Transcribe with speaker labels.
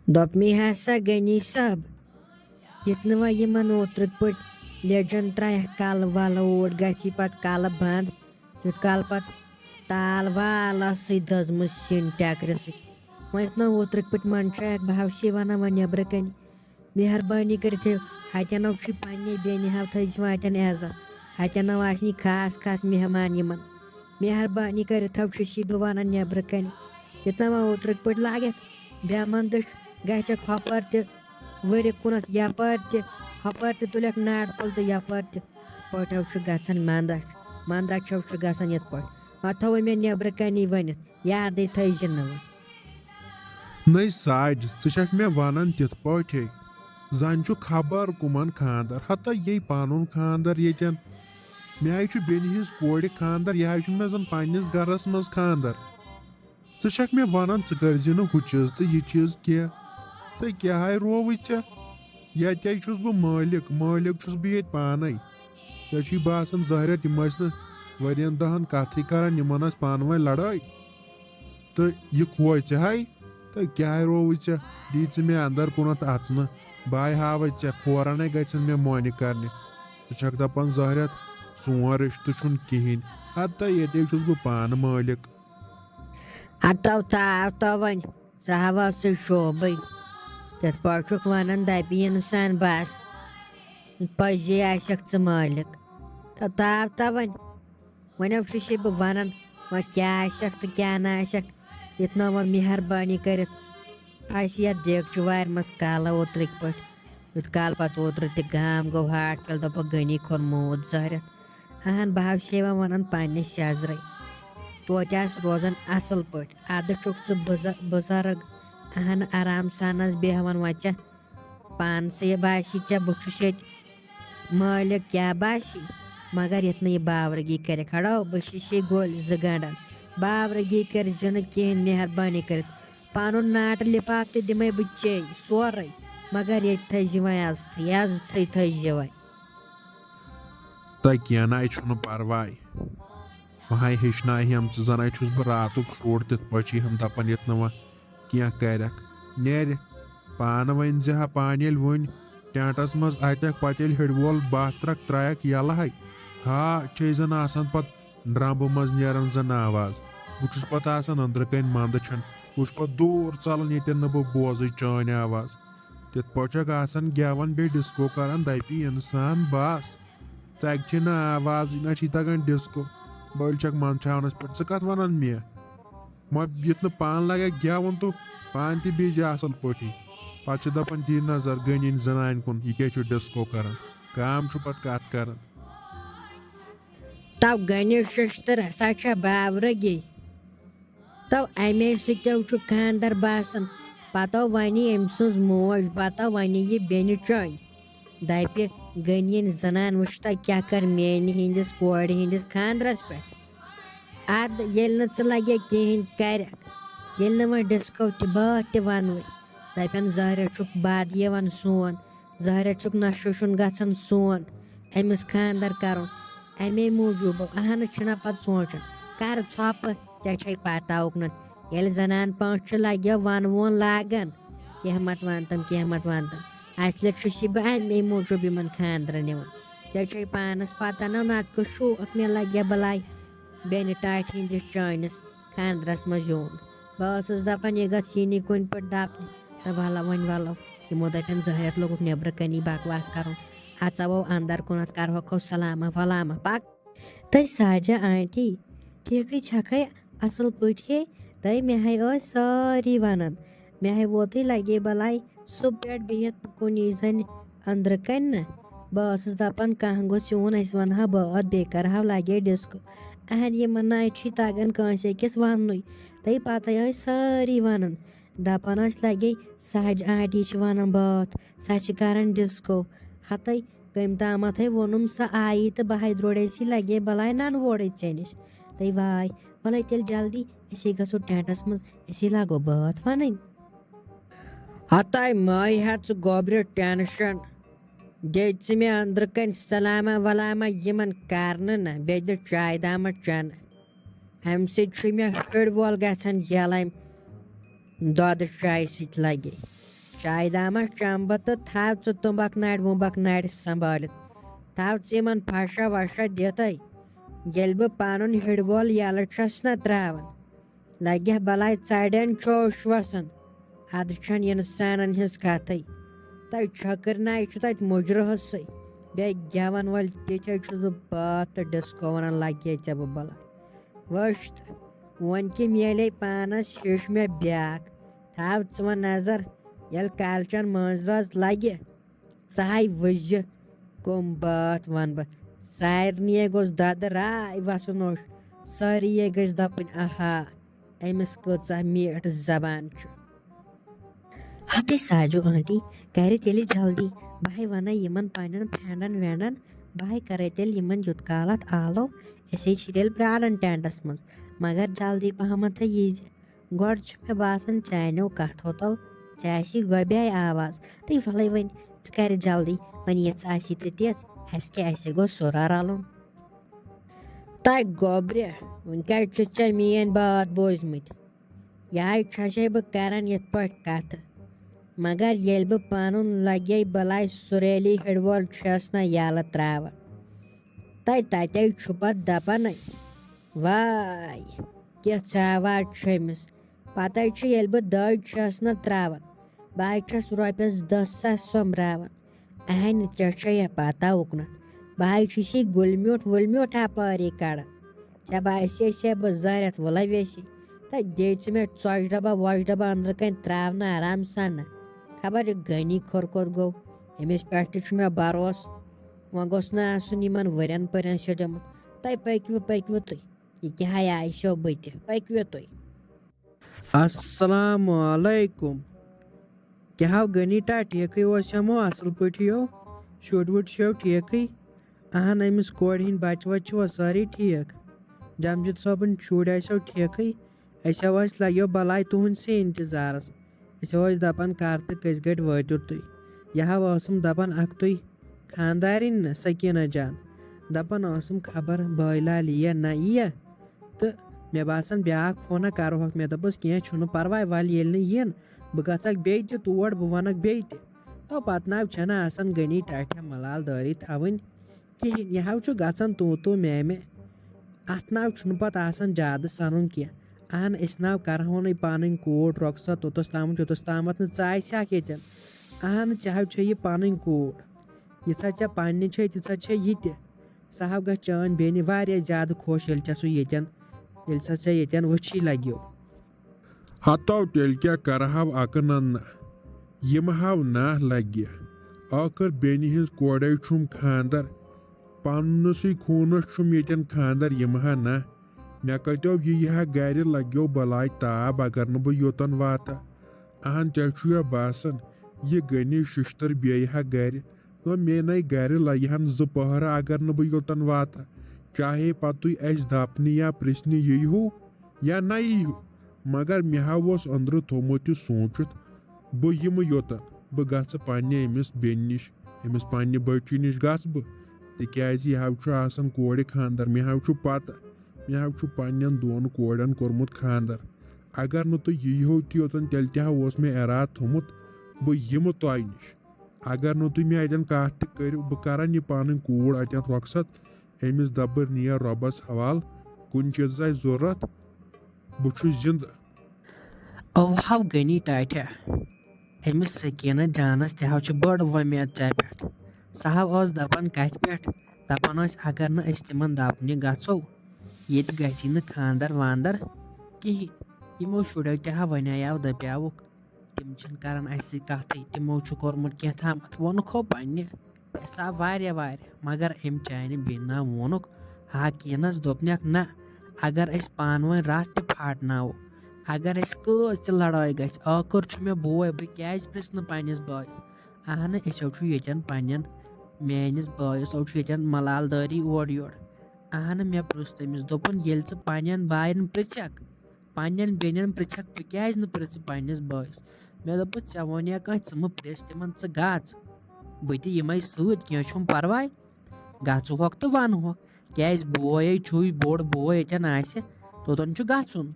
Speaker 1: दोपमी हसा गनी सब इतना यमन ओत्रक पट लेजन त्राय काल वाला ओट गसी पत काल बंद युत काल पत ताल वाला सी दजम सिन टैकर वह ओत्रक पट मन भावशी वन वन नबर कन मेहरबानी कर हतनो पे बेन हाव थो अतन एजत हतनो आसनी खास खास मेहमान यमन मेहरबानी कर बह वन नबर कन इतना ओत्रक पट लाग बेमंद गक हपर तरि कुन यपर तपर तुलक नाड़ पुल तो यपर तव गसान मंदच गसान ये पे थो मे नबर कन वन याद थी
Speaker 2: नै साज षक मे वन तिथ पे जन खबर कुमन खानदर हता ये पन खानदर येन मे बेन हिज कोड़ खानदर यह मे जन पन्नस गरस मज खानदर षक मे वन कर हु चीज तो यह चीज कह तो क्या रोव ये बह मालिक मालिक बह ये पान ये बासान जहर तम वरियन दहन कथ करान यमन पान वन लड़ाई तो यह खो हाय तो क्या रोव दी मे अंदर कुन अचन बाय हाव खोरन गन मे मोन कर दपान जहर सोन रिश्त कहें हता ये बह पान मालिक
Speaker 1: अतव ताव तो वन सह शोब तथ पे वन दपी इंसान बस पजे आक मालिक तो ताव तो वन वन बह वन वह क्या तो क्या ना इतना वो मेहरबानी कर फस ये देग वार मज काला ओत्रक पे युत काल पत ओत्र गाम गो हाट कल दप गनी खोर मोत जहर अहन बह वन पन्ने शजर तोत रोजान असल पे अद बुजुर्ग अहन आराम सान बेहवान वह पान से बासी बह मालिक क्या बासी मगर इतना यह बावरगी कर खड़ो बह गोल ज गंडन बावरगी कर कहें मेहरबानी कर पन नाट लिफाफ तो दिमे बह चे सोर मगर ये थी वन अजत थी वन
Speaker 2: तो क्या परवाय वह हेचन हम जन बह रात शोर तिथ पे हम दपान ये वह क्या कर नेर पान वन हा पान ये वन टेंटस मज अतक पे हिड वोल बह त्रक त्रक यल हा चे जन आसान पत ड्रम्ब मज नेरन जन आवाज बहुत पत अंदर कन मंद वह पे दूर चलान ये बह बोज चान आवाज तिथ पे गेवन बे डिस्को करान दपी इंसान बस चे ना आवाज ना तगन डिस्को बल मंचावनस पे कत वन मे ये पान लगे गेवन तो पान तीज असल पे पे दपान दी नजर गन जनान कुन यह क्या डिस्को करान काम पत कत कर
Speaker 1: तव गन शस्तर हसा बावरगी तव अमे सो खानदर बासान पतो वन अम सज मोज पतो वन यह बेन चन दप गन जनान वुता क्या कर मेन हंदिस कोड़ हंदिस खानदरस पे अद ये लगे कहें कर वह डिस्को बात वन दपन जहर बाद वन सोन जहर नशो गसान सोन अमिस खानदर कर अमे मूजूब अहन पे सोचान कर छप चे पता उकन ये जनान पाँच लगे वन वोन लागन कह मत वनतम कह मत वनतम असल बह अमे मूजूब इन खानदर निवान चे पानस पता ना नत को शौक मे लगे बलाय बेन टाट हंदिस चानस खानदरस मज यून बस दपान यह गि कुन पे दपन तो वलो वन वलो यमो दपन जहरत लोग नबर कनी बकवास कर अचवो अंदर कुन करो सलामा वलामा पक तई साजा आंटी ठीक छक असल पे तई मे सारी वन मे वोत लगे बलाय सु पे बिहत कुन जन अंदर कन न बस दपान कह गोस यून वन हा बात बे कर लगे डिस्को अहन यम ना तगन कंस अकिस वन तई पत सारी वन दपान लगे सहज आंटी वन बात सह कर डिस्को हत कम ताम वोनम स आई तो बह द्रोड़स लगे बलाय नन वोड़ ऐ नश तई वाय वल तेल जल्दी असे गो टेंटस मज असे लगो बात वन हत मई हत गोबर टेंशन दिज मे अंदर कन सलामा वलामा यमन करन न बे द चाय दाम चन अम मे हिड वोल गसन यल दद चाय सत लगे चाय दामा चंबह तो थाव च तुम्बक नाड़ वुम्बक नाड़ संभालित थाव च यमन फाशा वशा दितै येल बह पनुन हिडबॉल यलह छस ना त्रावन लग्यह बलाय चड़न चोश वसन अद छन इंसानन हिज कथै तै छकरनाय छ तत मुजरहसै बे गेवन वल तिथे छुस बह बात तो डिस्को वनान लगे चे बह बलाय वश वन कि मेले पानस हिश मे ब्याक थाव च वन नजर यल कालचन मंजराज लगे चाहे वज कम बात वन बह सारनी गोस दद राय वसन नोश सारी गस दपन आहा अमिस कचा मीठ जबान छ हते साजू आंटी करे तेली जल्दी बाय वन यमन पन्न फ्रेंडन वेंडन बाय करे तेल यमन युत कालत आलो ऐसे तेल प्राड़न टेंटस मज मगर जल्दी पहमत यीज गोड मे बासन चानो कथ होतल चासी गबे आवाज तई फले वन कर जल्दी वन ये तेज अस गो सुरा रलुन तय गोब्रे वन क्या मेन बात बोजमत ये बह करान ये कथ मगर ये बह पनुन लगे बलाय सुरेली हिडवॉल छस ना यल त्रावन तते पत दपन वाय क्या चावाज छमिस पत ये बह दज छस ना त्रावन बह छस रोपियस 10,000 सोमरावन अहन चे पता उकन बह गुलम्यूट वुलम्यूट अपारी कड़ान चे बसे बह जरत वल वेसी तो दे मे चौश डब्बा वोश डब्बा अंदर कन त्रावन आराम सन खबर गनी खोर कोत गो अमिस पे मे भरोस वह गोस वन वरन पर्यन शोदमुत तय पकवु तुम यह क्या आसो बत पकवु तुम
Speaker 3: अस्सलामुअलैकुम क्या गनी टा ठीक मो असल पो शुर वुर छो ठीक अहन अमिस कोड़ हिंद बच वच सारी ठीक जमजिद सोबन शुर आसो ठीक अस लगो बलाय तुहद से इंतजारस दपान कर तो कस गट वातु तुम यह दपान अख तुम खानदारिन सकीना जान दपान खबर बायलाल यी ना यी तो मे बासान ब्याक फोना करोहक मे दपस कह परवाय वाल यीन बह गक बे तोड़ बह वनक बे तो पत ना आसान गनी टाठिया मलाल दारी थवन कहें यह गचान तो मे अत पत आसान ज्यादा सनुन कह अहन अस करहो न पन कोड़ रोकसा तोतस ताम ाक ये अहन चाहे यह पन कोड़ यीसा चे पन्ने तीसा यह सह ग चान बेन वारिया ज्यादा खुश ये सह ये वची लगो
Speaker 2: हतो तेल क्या करहाव अकन यम हाव ना लगे आकर बेनि हिंस कोड़े छुम खानदर पन्नसुई खूनस छुम येतन खानदर यम हा ना मे कतो यह गर लगो बलाय ताब अगर न बह योतन वाता अहन चे बासन यह गनी शिश्तर बेहा गर तो मेन गर लहन 2 पहर अगर न बह योतन वाता चाहे पतु दपन या पृश्न यीहू या न यीहू मगर मे हावस अंदर थोमुत सोचित बह यम योतन बह गस पन्ने अमिस बेन निश अमिस पन्ने बच्ची निश गस बह तिक्याज यह आसान कोड़ खानदर मे हाव पता मे हाव पन्न 2 कोड़न कोरमुत खानदर अगर न तुम यीहो योतन तेल तस मे इराद थोमुत बह यम तोय निश अगर न तुम मे अतन कत करो बह करन यह पन कोड़ अतन रुखसत अमिस दब नियर रबस हवाल कुन चीज जरूरत बह जिंद
Speaker 3: ओहाव गनी टाठिया अमिस सकीना जानस तह बड़ वमेद चे पे सह दपान कथ पे दपान अगर न तिमन दपन गो ये गि न खानदर वानदर कहें यमो शुरो तह वनाव दपावुक तिम कर कथ तमो कोर्मुत कह थामत वोनुखो पन्ने सा वारिया मगर अम चान बेन वोनुक हाकिनस दोपनक ना अगर अस पान वन रात त फाटनाव अगर अस कस त लड़ाई गछ आखिर मे बोय बह क्या पृन पन्नस बायस अहन यन पन्न menace bias N मलालदारी ore your अहन मे पृछ तमिस दोपन ये पन्न बायन पृछक पन्न बेन पृछक बह क्या पृछ पन्नस बायस मे दोपस ऐ वन कह मा पृछ तिमन गच बह यम सत कह परवाय गहोक तो वनहोक क्या बोय छुई बोड़ बोय यन तोतन गुन